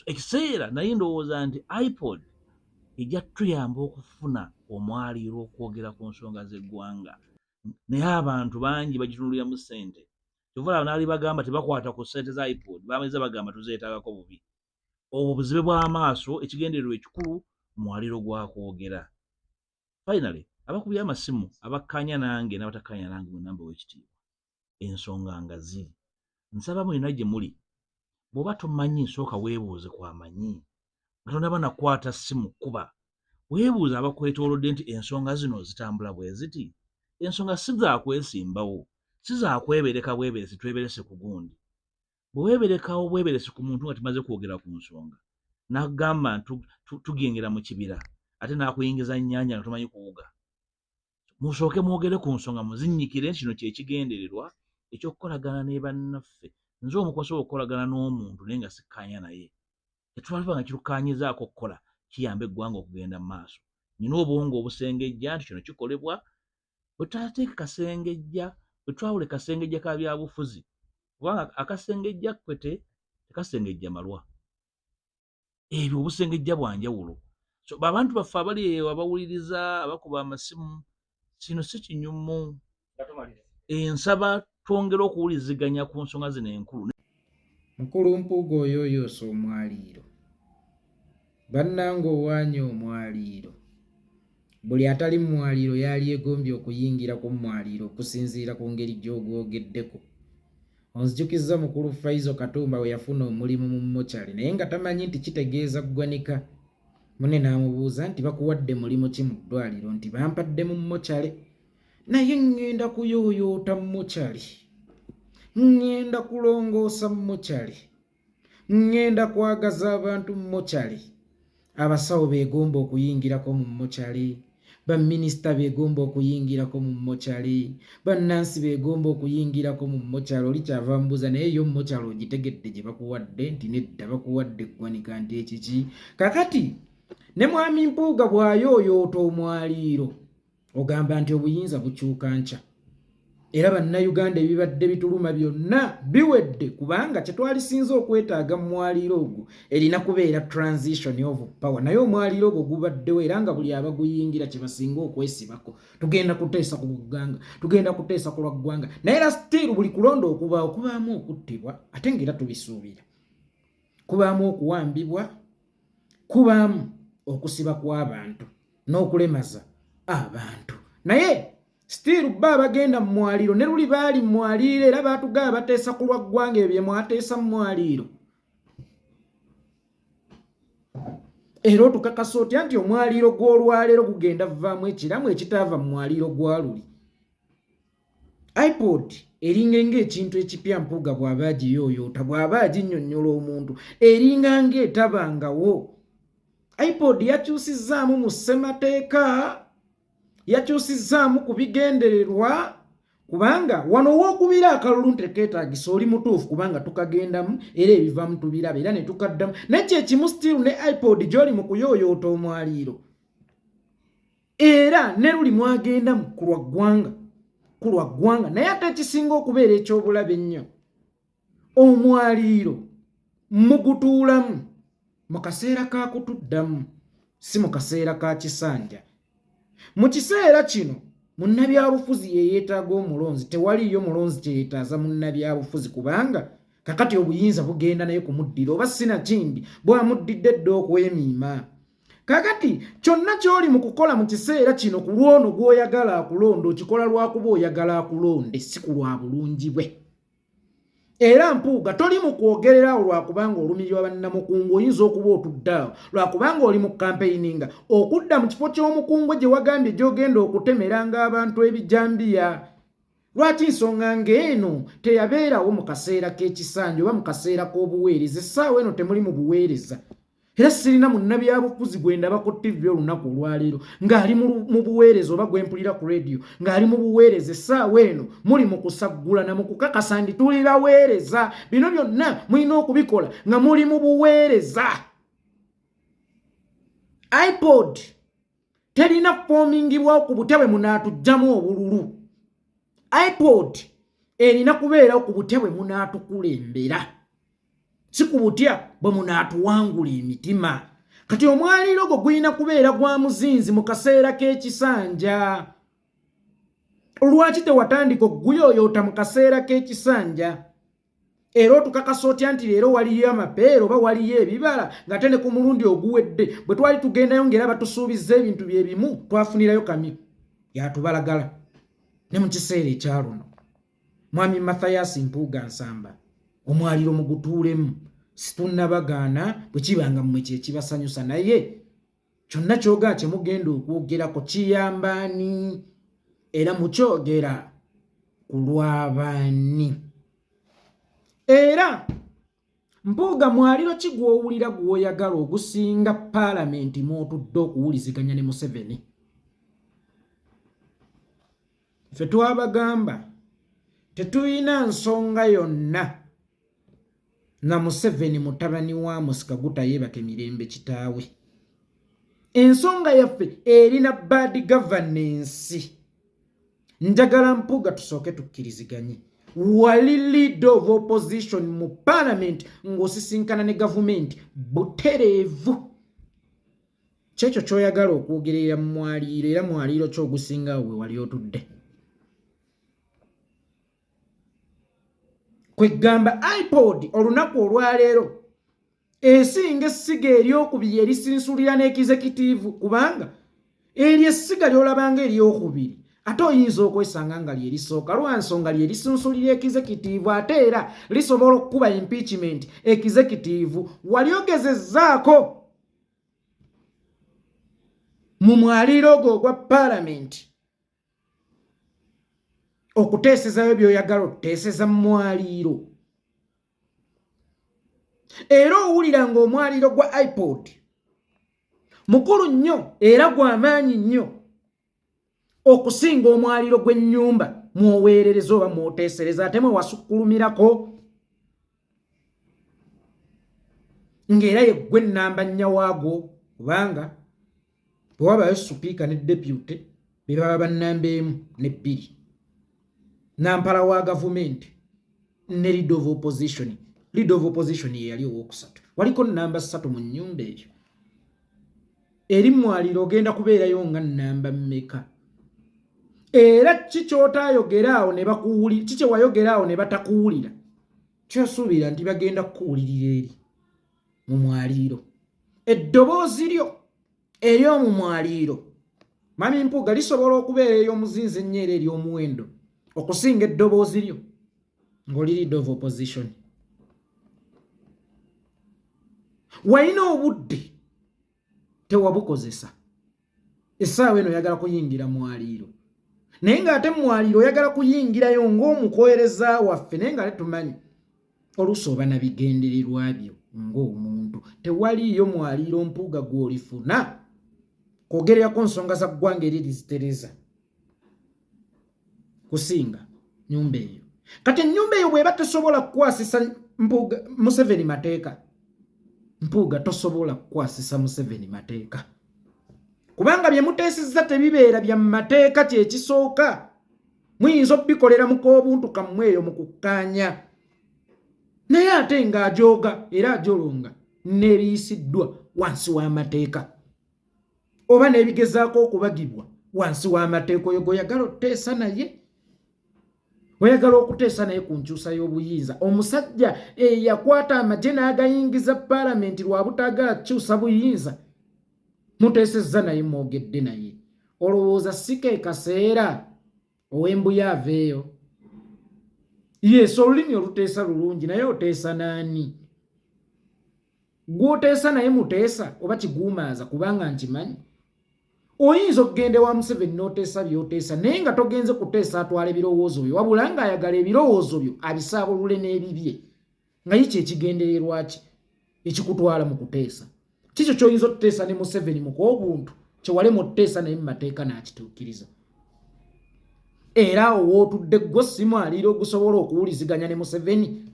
ekiseera naye ndowooza nti iPod ejja tuyamba okufuna omwaliiro okwogera ku nsonga z'eggwanga, naye abantu bangi bagitunuliramu ssente. Kyova naali bagamba tebakwata ku ssente za iPod, bamaliza bagamba tuzeetaagako bubi. Obwo buzibe bw'amaaso, ekigendererwa ekikulu mwaliiro gwa kwogera. Finally, abakubi amasimu abakkaanya nange n'abatakkaanya nange mwenna mbawa ekitiibwa. Ensonga nga ziri. Nsaba mwenna gye muli, bw'oba tomanyi nsooka weebuuze ku amanyi. Nga tonnaba nakwata ssimu kuba weebuuza abakwetoolodde nti ensonga zino zitambula bwe ziti. Ensonga si za kwesimbawo, si za kwebereka bweberesi tweberese ku gundi. Bwe weeberekawo bweberesi ku muntu nga tumaze kwogera ku nsonga, n'agamba tugengera mu kibira ate n'akuyingiza nnyanja nga tomanyi kuwuga. Musooke mwogere ku nsonga muzinnyikire nti kino kye kigendererwa eky'okukolagana ne bannaffe. Nze omu kwasobola okukolagana n'omuntu naye nga sikkaanya naye. Tetwalaba nga kirukaanyizaako okukola kiyamba eggwanga okugenda mu maaso. Nina obwongo obusengejja nti kino kikolebwa. Bwe tutateeka kasengejja, bwe twawule kasengejja ka byabufuzi, kubanga akasengejja kwete tekasengejja malwa. Ebyo obusengejja bwa njawulo. So abantu baffe abali eyo abawuliriza, abakuba amasimu, kino si kinyumu. Nsaba twongere okuwuliziganya ku nsonga zino enkulu. Mukulu Mpuuga oyooyoosa omwaliiro. Bannange owaanya omwaliiro. Buli atali mu mwaliiro yali egombye okuyingira ku mwaliiro okusinziira ku ngeri gy'ogwogeddeko. Onzijukizza mukulu Faizo Katumba we yafuna omulimu mu mochari naye nga tamanyi nti kitegeeza ggwanika. Munne n'amubuuza nti bakuwadde mulimu ki mu ddwaliro, nti bampadde mu mochari. Naye ŋŋenda kuyooyoota mu mochari. Ŋŋenda kulongoosa mu mochari. Ŋŋenda kwagaza abantu mu mochari. Abasawo beegomba okuyingirako mu mochari. Baminisita beegomba okuyingirako mu mochari. Bannansi beegomba okuyingirako mu mochari. Oli kyava mbuuza naye yo mochari ogitegedde gye bakuwadde nti nedda bakuwadde eggwanika nti ekiki. Kakati ne mwami Mpuuga bw'ayooyoota omwaliiro ogamba nti obuyinza bukyuka nkya. Era bannayuganda ebibadde bituluma byonna biwedde kubanga kye twalisinze okwetaaga mu mwaliiro ogwo erina kubeera transition of power. Naye omwaliiro ogwo gubaddewo era nga buli abaguyingira kye basinga okwesibako. Tugenda kuteesa ku ggwanga, tugenda kuteesa ku lwa ggwanga. Naye era still buli kulonda okubaawo kubaamu okuttibwa ate ng'era tubisuubira. Kubaamu okuwambibwa, kubaamu okusiba kw'abantu n'okulemaza abantu. Naye still bba bagenda mu mwaliiro ne luli baali mu mwaliiro era baatugaba bateesa ku lwa ggwanga ebyo bye mwateesa mu mwaliiro. Era otukakasa otya nti omwaliiro gw'olwaleero gugenda vaamu ekiramu ekitaava mu mwaliiro gwa luli. iPod eringa ng'ekintu ekipya Mpuuga bw'aba agiyooyoota, bw'aba aginnyonnyola omuntu eringa ng'etabangawo. iPod yakyusizzaamu mu ssemateeka, yakyusizzaamu ku bigendererwa kubanga wano w'okubira akalulu ntekeetaagisa oli mutuufu kubanga tukagendamu era ebivaamu tubiraba era ne tukaddamu. Naye kyekimu still ne iPod gy'oli mu kuyooyoota omwaliiro era ne luli mwagendamu ku lwa ggwanga. Naye ate ekisinga okubeera eky'obulabe ennyo, omwaliiro mugutuulamu mu kaseera ka kutuddamu, si mu kaseera ka kisanja. Mu kiseera kino munnabyabufuzi ye yeetaaga omulonzi, tewaliyo mulonzi kyeyeetaaza munnabyabufuzi kubanga kakati obuyinza bugenda naye kumuddira oba sinakindi bwamuddidde dda okwemiima. Kakati kyonna ky'oli mu kukola mu kiseera kino ku lwono gw'oyagala akulonda okikola lwakuba oyagala akulonde, si ku lwa bulungi bwe. Era Mpuuga toli mu kwogererawo lwakubanga olumirwa bannamukungu, oyinza okuba otuddaawo lwakubanga oli mu campaigninga okudda mu kifo ky'omukungu gye wagambye gy'ogenda okutemeranga abantu ebijambiya. Lwaki nsonga ng'eno teyabeerawo mu kaseera k'ekisanja oba mu kaseera k'obuweereza? Essaawa eno temuli mu buweereza. Era sirina munnabyabufuzi gwe ndaba ku TV olunaku olwaleero ng'ali mu buweereza oba gwe mpulira ku radio ng'ali mu buweereza. Essaawa eno muli mu kusaggula na mu kukakasa nti tuli baweereza. Bino byonna mulina okubikola nga muli mu buweereza. iPod terina kufomingibwawo ku butebe munaatugjamu obululu. iPod erina kubeerawo ku butebe munaatukulembera. sikubutya bwe munaatuwangula emitima. Kati omwaliiro gwo gulina kubeera gwa muzinzi mu kaseera k'ekisanja. Lwaki tewatandika okuguyooyoota mu kaseera k'ekisanja? Era otukakasa otya nti leero waliyo amapeera oba waliyo ebibala ng'ate ne ku mulundi oguwedde bwe twali tugendayo ng'era batusuubizza ebintu bye bimu twafunirayo kami yatubalagala ne mu kiseera ekya luno. Mwami Mathayasi Mpuuga Nsamba, omwaliiro mugutuulemu, situnnabagaana bwe kibanga mmwe kye kibasanyusa, naye kyonna kyogaa kye mugenda okwogerako kiyambaani era mukyogera ku lw'abaani. Era Mpuuga, mwaliiro ki gw'owulira gw'oyagala ogusinga Paalamenti mw'otudde okuwuliziganya ne Museveni? Ffe twabagamba tetulina nsonga yonna na Museveni mutabani wa Musikaguta yeebake mirembe kitaawe. Ensonga yaffe erina bad governance. Njagala Mpuuga tusooke tukkiriziganye. Wali leader of opposition mu Parliament ng'osisinkana ne gavumenti butereevu. Kyekyo ky'oyagala okwogerera mu mwaliiro, era mwaliiro ky'ogusingawo we wali otudde. Kwegamba iPod olunaku olwaleero esinga essiga eryokubiri erisinsulira n'ekizekitiivu, kubanga eryo essiga ly'olabanga eryokubiri ate oyinza okwesanga nga lyerisooka lwa nsonga lyerisinsulira ekizekitiivu, ate era lisobola okukuba impeachment ekizekitiivu. Wali ogezezzaako mu mwaliiro ogwo ogwa Paalamenti okuteesezayo by'oyagala okuteeseza mu mwaliiro? Era owulira ng'omwaliiro gwa iPod mukulu nnyo era gw'amaanyi nnyo okusinga omwaliiro gw'ennyumba mwoweerereza oba mwoteesereza ate mwe wasukkulumirako, ng'era yeggwe nnamba nnya waagwo, kubanga bwe wabayo supiika ne deputy be baba bannamba emu ne bbiri, nampala wa gavumenti ne leader of opposition. Leader of opposition ye yali owookusatu, waliko nnamba 3 mu nnyumba eyo. Eri mwaliiro ogenda kubeerayo nga nnamba mmeka? Era kikyotaayogeraawo ne bakuwulira, kikye wayogeraawo ne batakuwulira, kyosuubira nti bagenda kukuwulirira eri mu mwaliiro. Eddoboozi lyo ery'omu mwaliiro, Mami Mpuuga, lisobola okubeera ey'omuzinzi ennyo era ery'omuwendo okusinga eddoboozi lyo ng'oli leader of opposition. Walina obudde tewabukozesa. Essaawa eno oyagala kuyingira mwaliiro, naye ng'ate mwaliiro oyagala kuyingirayo ng'omukoereza waffe, naye ng'ate tumanyi oluusi oba na bigendererwa byo ng'omuntu. Tewaliiyo mwaliiro Mpuuga gw'olifuna kwogererako nsonga za ggwanga erizitereza kusinga nnyumba eyo. Kati ennyumba eyo bw'eba tesobola kukwasisa Museveni mateeka, Mpuuga tosobola kukwasisa Museveni mateeka, kubanga bye muteesezza tebibeera bya mateeka. Kye kisooka muyinza obikolera mu k'obuntu kammwe eyo mu kukkaanya, naye ate ng'ajooga era ajolonga n'ebiyisiddwa wansi w'amateeka oba n'ebigezaako okubagibwa wansi w'amateeka. Oyo goyagala oteesa naye, oyagala okuteesa naye ku nkyusa y'obuyinza. Omusajja yakwata amagye n'agayingiza Paalamenti lwa butaagala kukyusa buyinza, muteesezza naye mwogedde naye. Olowooza si ke kaseera ow'embuya aveeyo? Yes, olulimi oluteesa lulungi, naye oteesa naani? Gw'oteesa naye muteesa oba kiguumaaza? Kubanga nkimanyi oyinza okugenda wa Museveni n'oteesa by'oteesa, naye nga togenze kuteesa atwala ebirowoozo byo, wabula ng'ayagala ebirowoozo byo abisaabulule n'ebibye. Nga ye kyekigendererwa ki ekikutwala mu kuteesa? Kikyo ky'oyinza okuteesa ne Museveni mu k'obuntu kyewalema okuteesa naye mu mateeka n'akituukiriza. Era awo wootudde gwe si mwaliiro ogusobola okuwuliziganya ne Museveni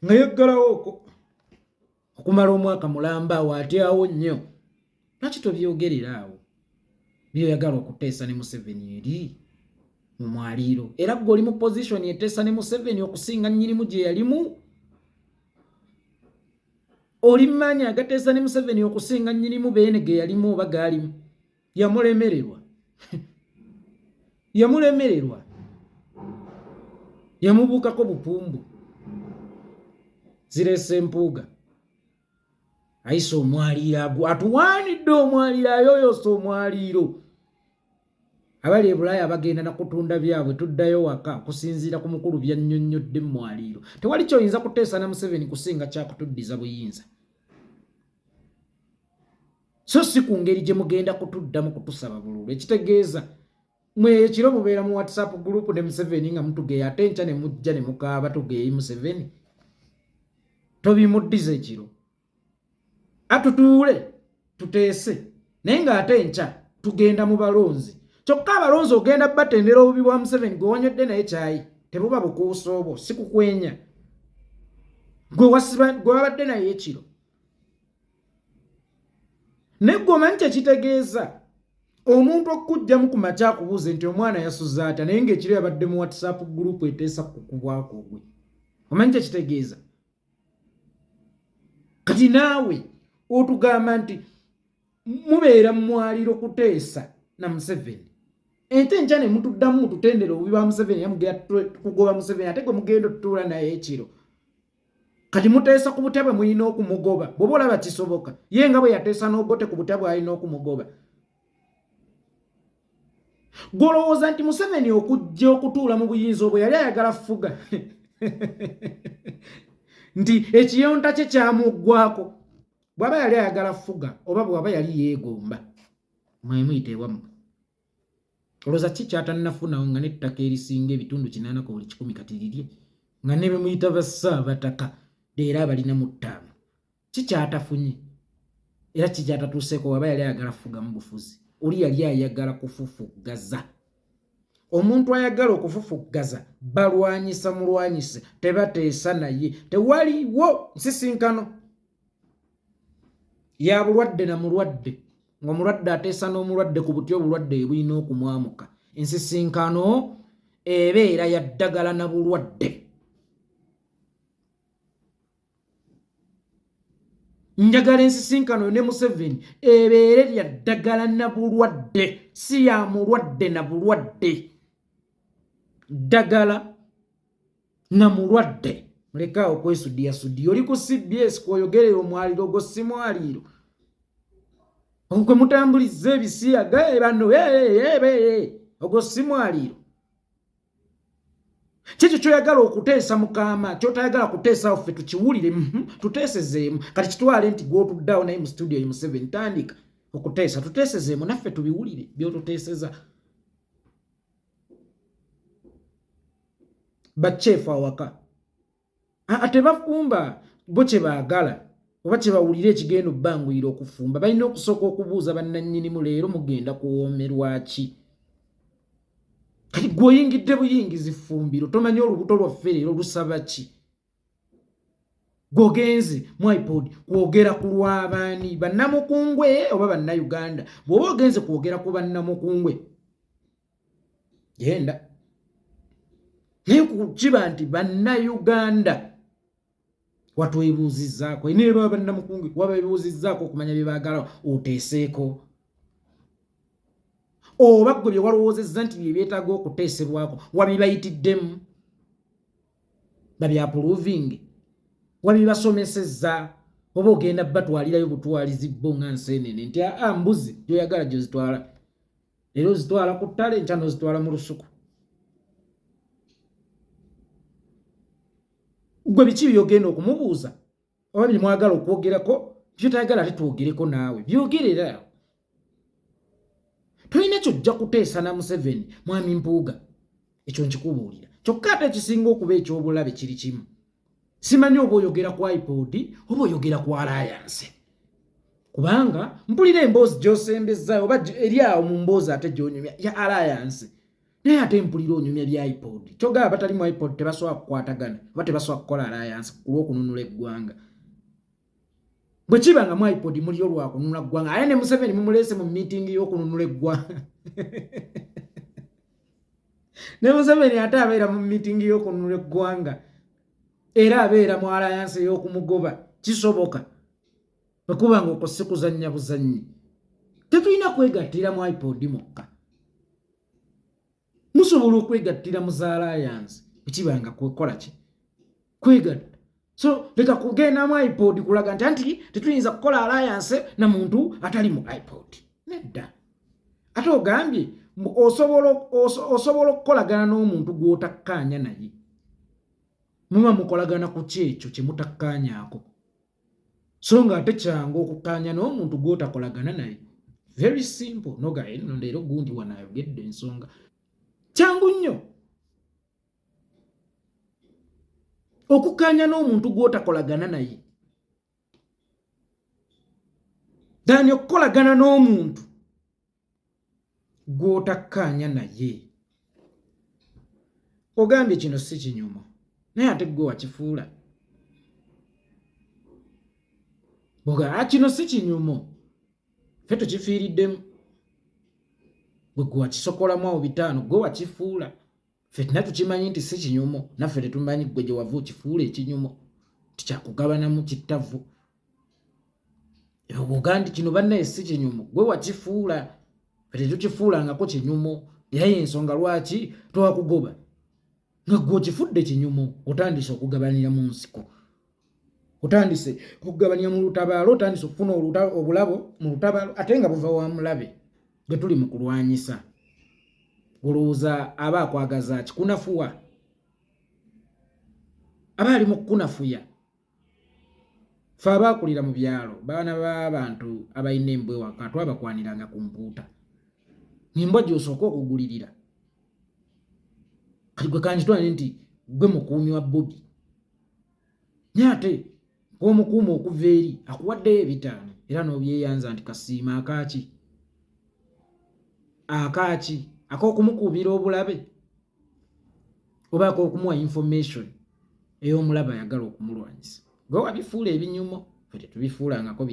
nga yeggalawo okumala omwaka mulamba awo atyawo nnyo. Lwaki tobyogerera awo by'oyagala okuteesa ne Museveni eri mu mwaliiro? Era gwe oli mu position eteesa ne Museveni okusinga nnyinimu gye yalimu. oli mmanyi agateesa ne Museveni okusinga nnyinimu beene ge yalimu oba gaalimu yamulemererwa yamubuukako bupumbu zireese empuuga ayise omwaliiro atuwaanidde omwaliiro ayooyoosa omwaliiro abali e Bulaaya bagenda nakutunda byabwe tuddayo waka kusinziira ku mukulu byannyonnyodde mu mwaliiro tewali kyoyinza kuteesa na Museveni kusinga kyakutuddiza buyinza so si ku ngeri gye mugenda kutuddamu kutusaba bululu ekitegeeza mwe ekiro mubeera mu WhatsApp group ne Museveni nga mutugeya ate enkya ne mujja ne mukaaba tugeeyi Museveni tobimuddiza ekiro atutuule tuteese naye ng'ate enkya tugenda mu balonzi kyokka abalonzi ogenda batendera obubi bwa Museveni gwe wanywedde naye kyayi tebuba bukuusa obwo si kukwenya gwe wabadde naye ekiro naye gwe omanyi kyekitegeeza omuntu okujjamu ku makya akubuuze nti omwana yasuza atya naye ng'ekiro yabadde mu WhatsApp group eteesa kukubwako gwe omanyi kyekitegeeza kati naawe otugamba nti mubeera mu mwaliiro kuteesa na Museveni ente enkya ne mutuddamu mututendera obubi bwa Museveni yamugera kugoba Museveni ate gwe mugenda otutuula naye ekiro kati muteesa ku butya bwe mulina okumugoba bw'oba olaba kisoboka ye nga bwe yateesa n'obote ku butya bwe alina okumugoba gw'olowooza nti Museveni okujja okutuula mu buyinza obwo yali ayagala fuga nti ekiyonta kye kyamuggwako bw'aba yali ayagala fuga oba bw'aba yali yeegomba mwemuyite ewammwe olowooza ki kyatannafunawo nga n'ettaka erisinga ebitundu 80 ku buli 100 kati lirye nga ne bemuyita bassaabataka leero abalina mu 5 kikyatafunye era kikyatatuuseeko waba yali ayagala fuga mu bufuzi oli yali ayagala kufufuggaza omuntu ayagala okufufuggaza balwanyisa mulwanyise tebateesa naye tewaliwo nsisinkano ya bulwadde na mulwadde ng'omulwadde ateesa n'omulwadde ku buti obulwadde bulina okumwamuka ensisinkano ebeera ya ddagala na bulwadde njagala ensisinkano ne Museveni ebeere lya ddagala na bulwadde si ya mulwadde na bulwadde ddagala na mulwadde mulekaawo okwesudiyasudiya oli ku CBS kwoyogerera omwaliiro ogwo si mwaliiro ogwe mutambuliza ebisiyaga bano ogwo si mwaliiro kikyo kyoyagala okuteesa mukama kyotayagala kuteesa ffe tukiwulire tuteesezeemu kati kitwale nti gwotuddawo naye mu studio yi Museveni tandika okuteesa tuteesezeemu naffe tubiwulire byotuteeseza bachefu awaka ate bafumba bo kye baagala oba kye bawulira ekigenda obbanguyira okufumba balina okusooka okubuuza bannannyinimu leero mugenda kuwoomerwa ki kati gw'oyingidde buyingizi fumbiro tomanyi olubuto lwaffe leero lusaba ki gwogenze mu iPod kwogera ku lw'abaani bannamukungwe oba bannayuganda bw'oba ogenze kwogera ku bannamukungwe genda naye kukiba nti bannayuganda watwebuuzizzaako ne baba bannamukungwe wabeebuuzizzaako okumanya bye baagala oteeseeko oba gwe bye walowoozezza nti bye byetaaga okuteesebwako wabibayitiddemu babyapuluvingi wabibasomesezza oba ogenda batwalirayo butwalizi bo nga nseenene nti mbuzi gyoyagala gyozitwala leero ozitwala ku ttale enkya n'ozitwala mu lusuku gwe biki byogenda okumubuuza oba bye mwagala okwogerako byotayagala ate twogereko naawe byogerera tolina kyojja kuteesa na Museveni mwami Mpuuga ekyo nkikubuulira kyokka ate ekisinga okuba ekyobulabe kiri kimu simanyi oba oyogera ku iPod oba oyogera ku Alliance kubanga mpulira emboozi gy'osembezzayo oba eri awo mu mboozi ate gy'onyumya ya Alliance naye ate mpulira onyumya bya iPod kyogala batali mu iPod tebasobola kukwatagana oba tebasobola kukola Alliance ku lw'okununula eggwanga bwe kiba nga mu iPod muli olwakununula eggwanga aye ne Museveni mumuleese mu miitingi y'okununula eggwanga ne Museveni ate abeera mu miitingi y'okununula eggwanga era abeera mu Alliance ey'okumugoba kisoboka bwekuba nga okose kuzannya buzannyi tetulina kwegattira mu iPod mokka, musobola okwegattira mu za Alliance bwekibanga kukola ki kwegatta. So leka kugenda mu iPod kulaga nti tetuyinza kukola Alliance na muntu atali mu iPod. Nedda. Ate ogambye osobola okukolagana n'omuntu gw'otakkaanya naye, muba mukolagana ku kyekyo kye mutakkaanyaako, so nga ate kyangu okukkaanya n'omuntu gw'otakolagana naye. Very simple. Nogaye no leero gundi wanayogedde ensonga kyangu nnyo okukkaanya n'omuntu gw'otakolagana naye dani okukolagana n'omuntu gw'otakkaanya naye. Ogambye kino si kinyumo naye ate gwe wakifuula. Boga kino si kinyumo ffe tukifiiriddemu, gwe wakisokolamu awo 5 gwe wakifuula. Ffe tina tukimanyi nti si kinyumo, naffe tetumanyi gwe gye wava okifuula ekinyumo tikyakugabanamu kittavu. Oga nti kino bannaye si kinyumo, gwe wakifuula. Ffe tetukifuulangako kinyumo, era y'ensonga lwaki twakugoba nga gwe okifudde kinyumo. Otandise okugabanira mu nsiko, otandise okugabanira mu lutabaalo, otandise okufuna obulabo mu lutabaalo ate nga buva wa mulabe gwe tuli mu kulwanyisa. Olowooza aba akwagaza kikunafuwa, aba ali mu kukunafuya. Ffe abaakulira mu byalo, baana b'abantu abalina embwa ewaka twabakwaniranga ku mpuuta, embwa gy'osooka okugulirira. Kati gwe kanjitwale nti gwe mukuumi wa Bobi, naye ate omukuuma okuva eri akuwaddeyo 5 era n'obyeyanza nti kasiima akaaki ak'okumukuumira obulabe oba ak'okumuwa information ey'omulabe ayagala okumulwanyisa. Gwe wabifuula ebinyumo, ffe tetubifuulangako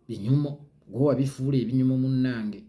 binyumo, gwe wabifuula ebinyumo munnange.